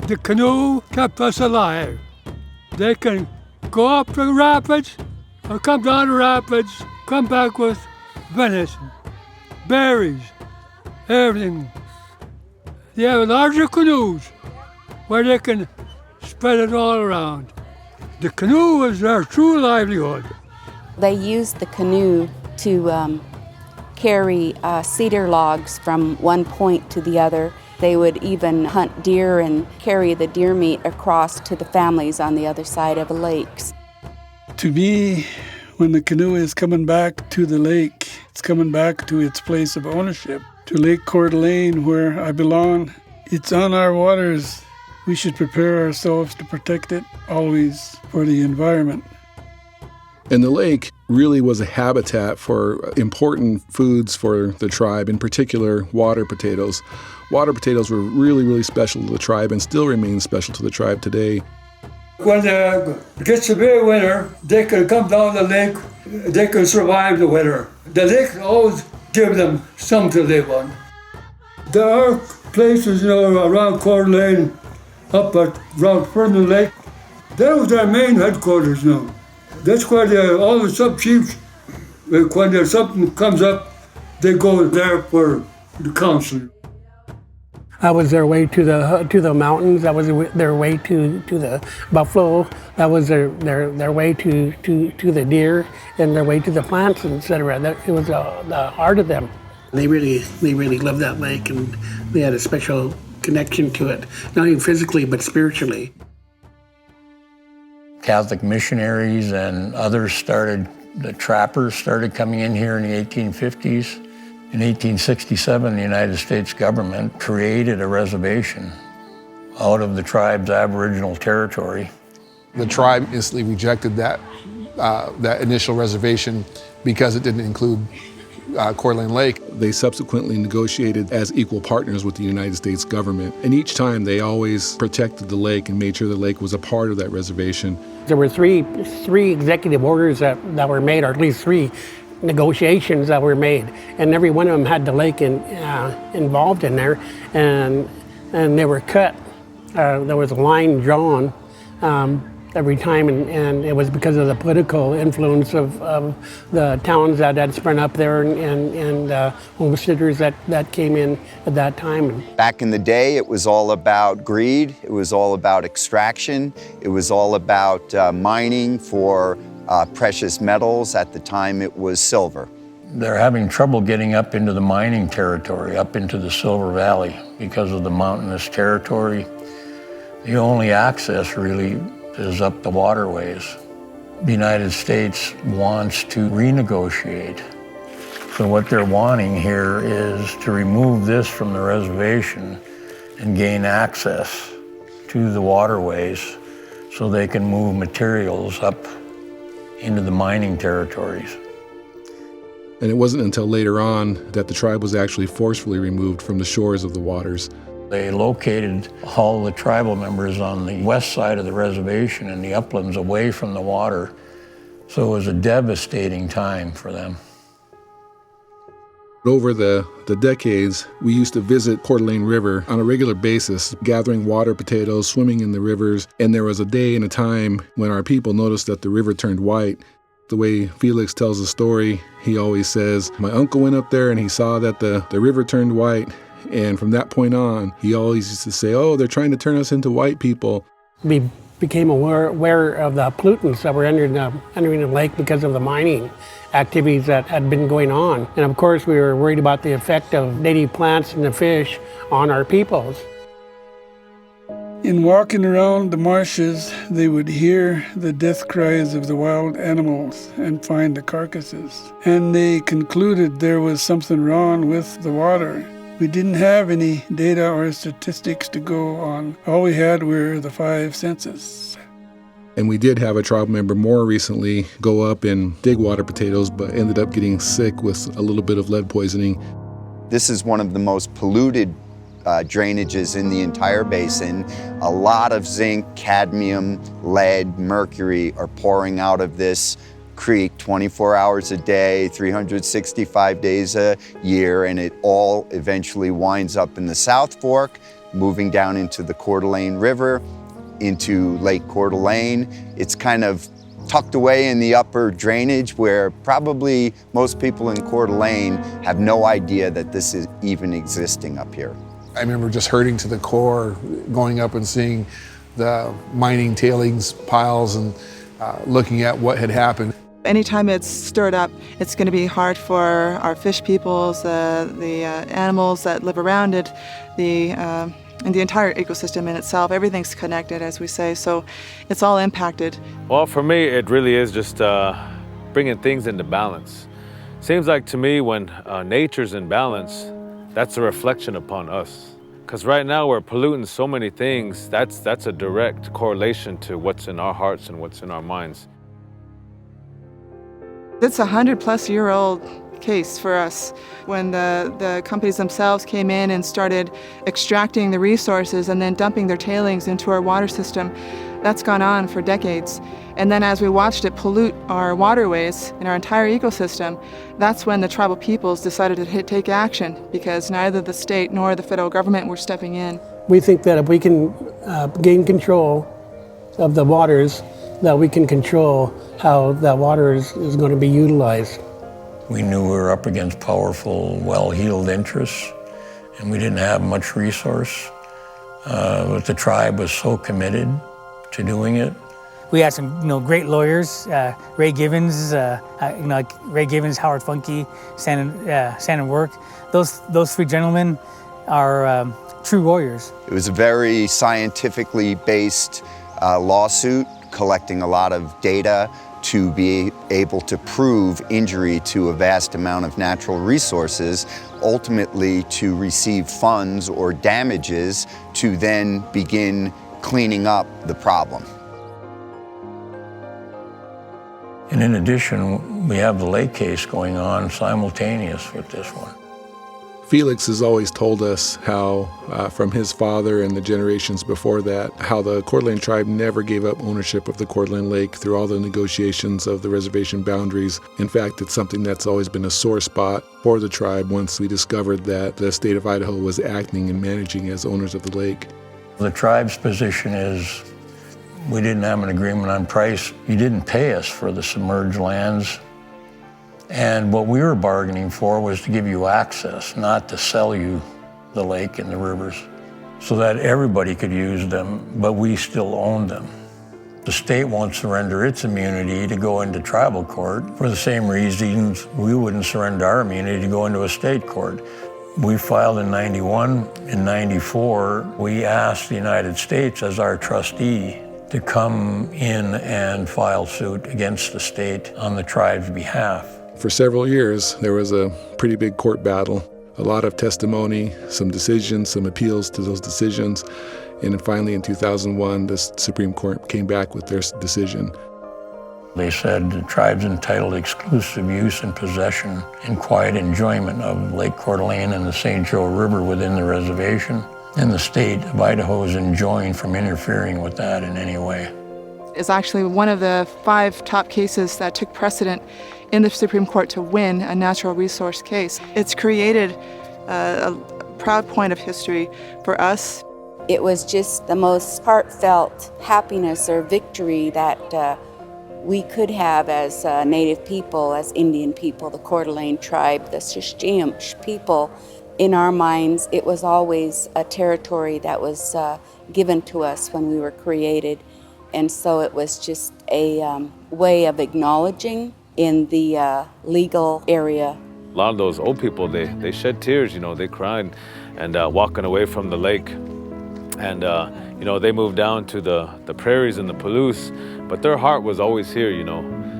The canoe kept us alive. They can go up the rapids or come down the rapids, come back with venison, berries, everything. They have larger canoes where they can spread it all around. The canoe was their true livelihood. They used the canoe to carry cedar logs from one point to the other. They would even hunt deer and carry the deer meat across to the families on the other side of the lakes. To me, when the canoe is coming back to the lake, it's coming back to its place of ownership, to Lake Coeur d'Alene, where I belong. It's on our waters. We should prepare ourselves to protect it always for the environment. And the lake really was a habitat for important foods for the tribe, in particular water potatoes. Water potatoes were really, really special to the tribe and still remain special to the tribe today. When it gets to be winter, they can come down the lake, they can survive the winter. The lake always gives them something to live on. There are places, around Coeur d'Alene, up at around Fernand Lake. That was their main headquarters now. That's where all the sub-chiefs, when there's something comes up, they go there for the council. That was their way to the mountains. That was their way to the buffalo. That was their way to the deer, and their way to the plants, etc. It was the heart of them. They really loved that lake, and they had a special connection to it, not only physically but spiritually. Catholic missionaries and others the trappers started coming in here in the 1850s. In 1867, the United States government created a reservation out of the tribe's Aboriginal territory. The tribe instantly rejected that initial reservation because it didn't include Coeur d'Alene Lake. They subsequently negotiated as equal partners with the United States government, and each time they always protected the lake and made sure the lake was a part of that reservation. There were three executive orders that were made, or at least three negotiations that were made, and every one of them had the lake involved in there, and they were cut. There was a line drawn every time, and it was because of the political influence of the towns that had sprung up there and homesteaders that came in at that time. Back in the day, it was all about greed. It was all about extraction. It was all about mining for precious metals. At the time, it was silver. They're having trouble getting up into the mining territory, up into the Silver Valley, because of the mountainous territory. The only access really is up the waterways. The United States wants to renegotiate. So what they're wanting here is to remove this from the reservation and gain access to the waterways so they can move materials up into the mining territories. And it wasn't until later on that the tribe was actually forcefully removed from the shores of the waters. They located all the tribal members on the west side of the reservation in the uplands away from the water. So it was a devastating time for them. Over the decades, we used to visit Coeur d'Alene River on a regular basis, gathering water potatoes, swimming in the rivers. And there was a day and a time when our people noticed that the river turned white. The way Felix tells the story, he always says, my uncle went up there and he saw that the river turned white. And from that point on, he always used to say, oh, they're trying to turn us into white people. We became aware of the pollutants that were entering the lake because of the mining activities that had been going on. And of course, we were worried about the effect of native plants and the fish on our peoples. In walking around the marshes, they would hear the death cries of the wild animals and find the carcasses. And they concluded there was something wrong with the water. We didn't have any data or statistics to go on. All we had were the 5 senses. And we did have a tribe member more recently go up and dig water potatoes, but ended up getting sick with a little bit of lead poisoning. This is one of the most polluted drainages in the entire basin. A lot of zinc, cadmium, lead, mercury are pouring out of this creek 24 hours a day, 365 days a year, and it all eventually winds up in the South Fork, moving down into the Coeur d'Alene River, into Lake Coeur d'Alene. It's kind of tucked away in the upper drainage where probably most people in Coeur d'Alene have no idea that this is even existing up here. I remember just herding to the core, going up and seeing the mining tailings piles and looking at what had happened. Anytime it's stirred up, it's going to be hard for our fish peoples, the animals that live around it, and the entire ecosystem in itself. Everything's connected, as we say, so it's all impacted. Well, for me, it really is just bringing things into balance. Seems like to me when nature's in balance, that's a reflection upon us. Because right now we're polluting so many things, that's a direct correlation to what's in our hearts and what's in our minds. It's a 100-plus-year-old case for us. When the companies themselves came in and started extracting the resources and then dumping their tailings into our water system, that's gone on for decades. And then as we watched it pollute our waterways and our entire ecosystem, that's when the tribal peoples decided to take action, because neither the state nor the federal government were stepping in. We think that if we can gain control of the waters, that we can control how that water is going to be utilized. We knew we were up against powerful, well-heeled interests, and we didn't have much resource. But the tribe was so committed to doing it. We had some, great lawyers, Ray Givens, Ray Givens, Howard Funke, Sandon Work. Those three gentlemen are true warriors. It was a very scientifically based lawsuit, collecting a lot of data to be able to prove injury to a vast amount of natural resources, ultimately to receive funds or damages to then begin cleaning up the problem. And in addition, we have the lake case going on simultaneous with this one. Felix has always told us how, from his father and the generations before that, how the Coeur d'Alene tribe never gave up ownership of the Coeur d'Alene Lake through all the negotiations of the reservation boundaries. In fact, it's something that's always been a sore spot for the tribe once we discovered that the state of Idaho was acting and managing as owners of the lake. The tribe's position is we didn't have an agreement on price. You didn't pay us for the submerged lands. And what we were bargaining for was to give you access, not to sell you the lake and the rivers, so that everybody could use them, but we still owned them. The state won't surrender its immunity to go into tribal court for the same reasons we wouldn't surrender our immunity to go into a state court. We filed in 91. In 94, we asked the United States as our trustee to come in and file suit against the state on the tribe's behalf. For several years, there was a pretty big court battle, a lot of testimony, some decisions, some appeals to those decisions, and then finally in 2001, the Supreme Court came back with their decision. They said the tribe's entitled to exclusive use and possession and quiet enjoyment of Lake Coeur d'Alene and the St. Joe River within the reservation, and the state of Idaho is enjoined from interfering with that in any way. It's actually one of the 5 top cases that took precedent in the Supreme Court to win a natural resource case. It's created a proud point of history for us. It was just the most heartfelt happiness or victory that we could have as Native people, as Indian people, the Coeur d'Alene tribe, the Siksika people. In our minds, it was always a territory that was given to us when we were created. And so it was just a way of acknowledging in the legal area. A lot of those old people, they shed tears, they cried, and walking away from the lake. And, they moved down to the prairies and the Palouse, but their heart was always here,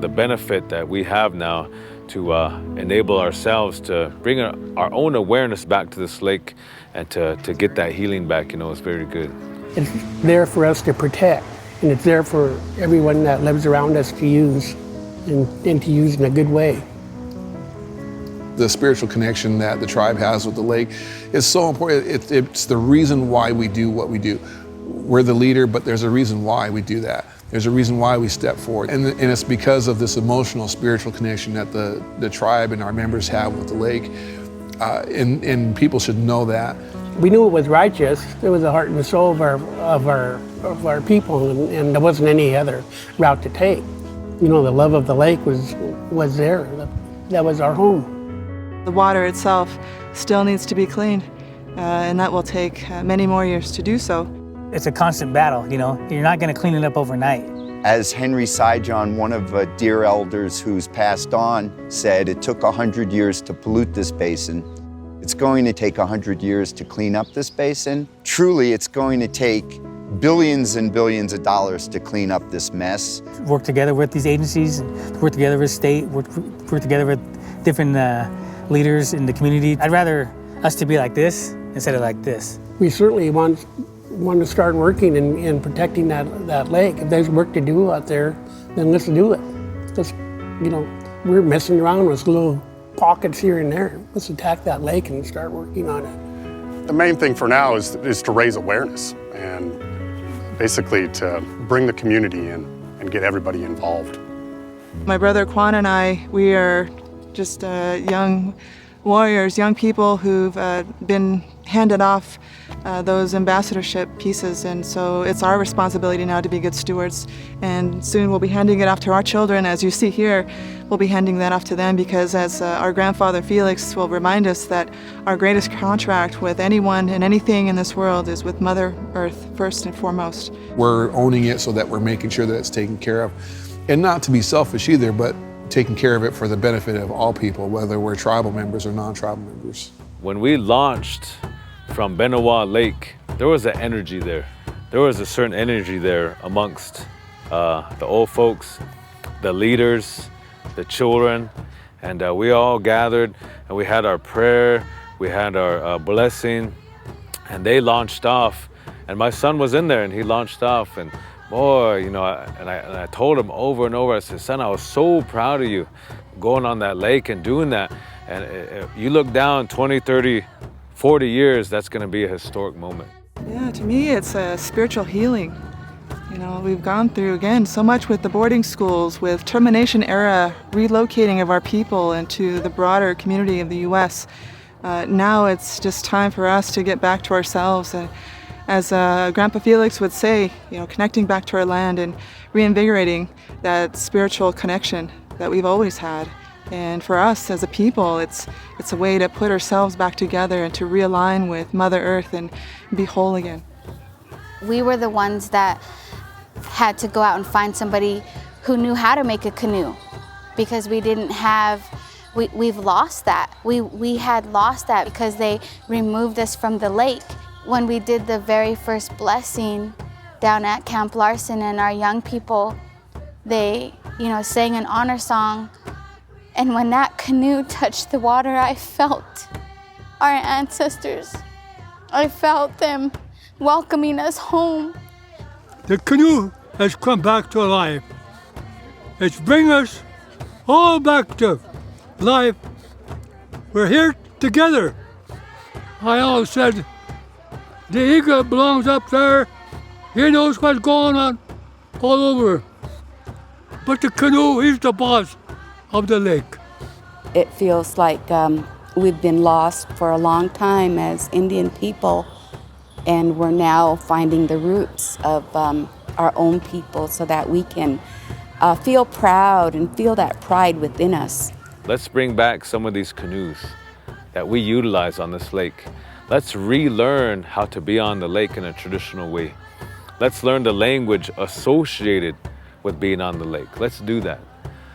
The benefit that we have now to enable ourselves to bring our own awareness back to this lake and to get that healing back, is very good. It's there for us to protect, and it's there for everyone that lives around us to use, and to use in a good way. The spiritual connection that the tribe has with the lake is so important. It's the reason why we do what we do. We're the leader, but there's a reason why we do that. There's a reason why we step forward. And it's because of this emotional, spiritual connection that the tribe and our members have with the lake. And people should know that. We knew it was righteous. It was the heart and soul of our people, and there wasn't any other route to take. You know, the love of the lake was there. That was our home. The water itself still needs to be cleaned, and that will take many more years to do so. It's a constant battle, you know. You're not going to clean it up overnight. As Henry Sijon, one of the dear elders who's passed on, said, it took 100 years to pollute this basin. It's going to take 100 years to clean up this basin. Truly, it's going to take billions and billions of dollars to clean up this mess. Work together with these agencies, work together with state, work together with different leaders in the community. I'd rather us to be like this instead of like this. We certainly want to start working in protecting that lake. If there's work to do out there, then let's do it. Just, you know, we're messing around with little pockets here and there. Let's attack that lake and start working on it. The main thing for now is to raise awareness and basically to bring the community in and get everybody involved. My brother Quan and I, we are just young warriors, young people who've been handed off those ambassadorship pieces, and so it's our responsibility now to be good stewards, and soon we'll be handing it off to our children. As you see here, we'll be handing that off to them, because as our grandfather Felix will remind us, that our greatest contract with anyone and anything in this world is with Mother Earth first and foremost. We're owning it so that we're making sure that it's taken care of, and not to be selfish either, but taking care of it for the benefit of all people, whether we're tribal members or non-tribal members. When we launched from Benoit Lake, there was an energy there. There was a certain energy there amongst the old folks, the leaders, the children, and we all gathered and we had our prayer, we had our blessing, and they launched off. And my son was in there and he launched off, and boy, you know, I told him over and over, I said, son, I was so proud of you going on that lake and doing that. And if you look down 20, 30, 40 years, that's going to be a historic moment. Yeah, to me, it's a spiritual healing. You know, we've gone through, again, so much with the boarding schools, with termination era relocating of our people into the broader community of the U.S. Now it's just time for us to get back to ourselves. And as Grandpa Felix would say, you know, connecting back to our land and reinvigorating that spiritual connection that we've always had. And for us as a people, it's a way to put ourselves back together and to realign with Mother Earth and be whole again. We were the ones that had to go out and find somebody who knew how to make a canoe, because we didn't have, we've lost that. We had lost that because they removed us from the lake. When we did the very first blessing down at Camp Larson, and our young people, they, you know, sang an honor song. And when that canoe touched the water, I felt our ancestors. I felt them welcoming us home. The canoe has come back to life. It's bringing us all back to life. We're here together. I always said, the eagle belongs up there. He knows what's going on all over. But the canoe, he's the boss of the lake. It feels like we've been lost for a long time as Indian people, and we're now finding the roots of our own people so that we can feel proud and feel that pride within us. Let's bring back some of these canoes that we utilize on this lake. Let's relearn how to be on the lake in a traditional way. Let's learn the language associated with being on the lake. Let's do that.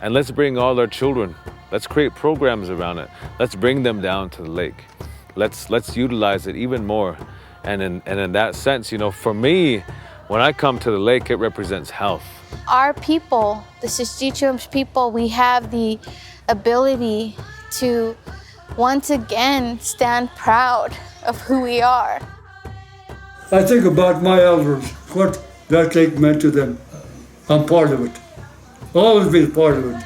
And let's bring all our children. Let's create programs around it. Let's bring them down to the lake. Let's utilize it even more. And in that sense, you know, for me, when I come to the lake, it represents health. Our people, the Siskiyik people, we have the ability to once again stand proud of who we are. I think about my elders, what that lake meant to them. I'm part of it. Always been part of it.